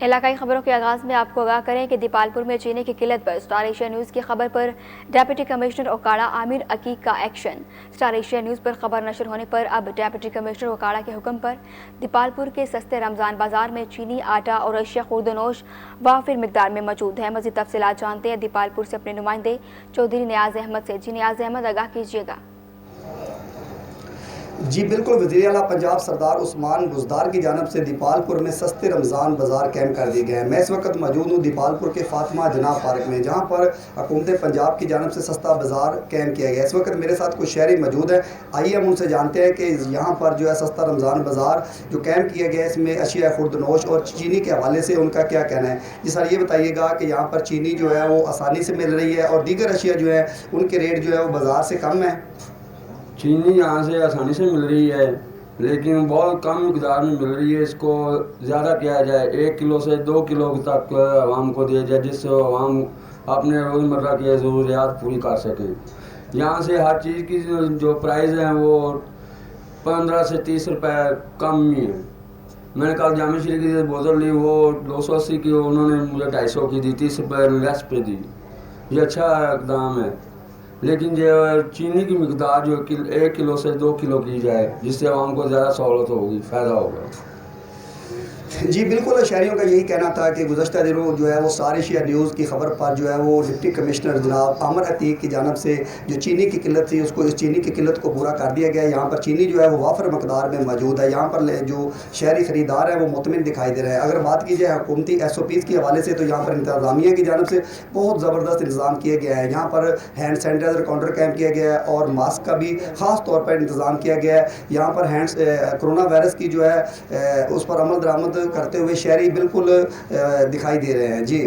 علاقائی خبروں کے آغاز میں آپ کو آگاہ کریں کہ دیپالپور میں چینی کی قلت پر اسٹار ایشیا نیوز کی خبر پر ڈیپٹی کمشنر اوکاڑا عامر عقیق کا ایکشن۔ اسٹار ایشیا نیوز پر خبر نشر ہونے پر اب ڈیپٹی کمشنر اوکاڑا کے حکم پر دیپالپور کے سستے رمضان بازار میں چینی، آٹا اور اشیاء خوردونوش وافر مقدار میں موجود ہیں۔ مزید تفصیلات جانتے ہیں دیپالپور سے اپنے نمائندے چودھری نیاز احمد سے۔ نیاز احمد، آگاہ کیجیے گا۔ جی بالکل، وزیر اعلیٰ پنجاب سردار عثمان بزدار کی جانب سے دیپالپور میں سستے رمضان بازار قائم کر دیے گئے ہیں۔ میں اس وقت موجود ہوں دیپالپور کے فاطمہ جناح پارک میں، جہاں پر حکومت پنجاب کی جانب سے سستا بازار قائم کیا گیا ہے۔ اس وقت میرے ساتھ کچھ شہری موجود ہیں، آئیے ہم ان سے جانتے ہیں کہ یہاں پر جو ہے سستا رمضان بازار جو قائم کیا گیا ہے، اس میں اشیاء خوردونوش اور چینی کے حوالے سے ان کا کیا کہنا ہے۔ جی سر، یہ بتائیے گا کہ یہاں پر چینی جو ہے وہ آسانی سے مل رہی ہے اور دیگر اشیاء جو ہے ان کے ریٹ جو ہے وہ بازار سے کم ہے؟ چینی یہاں سے آسانی سے مل رہی ہے، لیکن بہت کم مقدار میں مل رہی ہے۔ اس کو زیادہ کیا جائے، 1 کلو سے 2 کلو تک عوام کو دیا جائے، جس سے عوام اپنے روزمرہ کی ضروریات پوری کر سکیں۔ یہاں سے ہر چیز کی جو پرائز ہیں وہ 15 سے 30 روپے کم ہی ہیں۔ میں نے کل جامع شریف کی بوتل لی، وہ 280 کی، انہوں نے مجھے 250 کی دی، 30 روپے لیس پہ دی۔ یہ اچھا اقدام ہے، لیکن جو چینی کی مقدار جو 1 کلو سے 2 کلو کی جائے، جس سے عوام کو زیادہ سہولت ہوگی، فائدہ ہوگا۔ جی بالکل، شہریوں کا یہی کہنا تھا کہ گزشتہ دنوں جو ہے وہ اسٹار ایشیا نیوز کی خبر پر جو ہے وہ ڈپٹی کمشنر جناب عامر عقیق کی جانب سے جو چینی کی قلت تھی، اس چینی کی قلت کو پورا کر دیا گیا ہے۔ یہاں پر چینی جو ہے وہ وافر مقدار میں موجود ہے۔ یہاں پر جو شہری خریدار ہیں وہ مطمئن دکھائی دے رہے ہیں۔ اگر بات کی جائے حکومتی SOPs کے حوالے سے، تو یہاں پر انتظامیہ کی جانب سے بہت زبردست انتظام کیا گیا ہے۔ یہاں پر ہینڈ سینیٹائزر کاؤنٹر قائم کیا گیا ہے اور ماسک کا بھی خاص طور پر انتظام کیا گیا ہے۔ یہاں پر کرونا وائرس کی جو ہے اس پر عمل درآمد کرتے ہوئے شہری بالکل دکھائی دے رہے ہیں۔ جی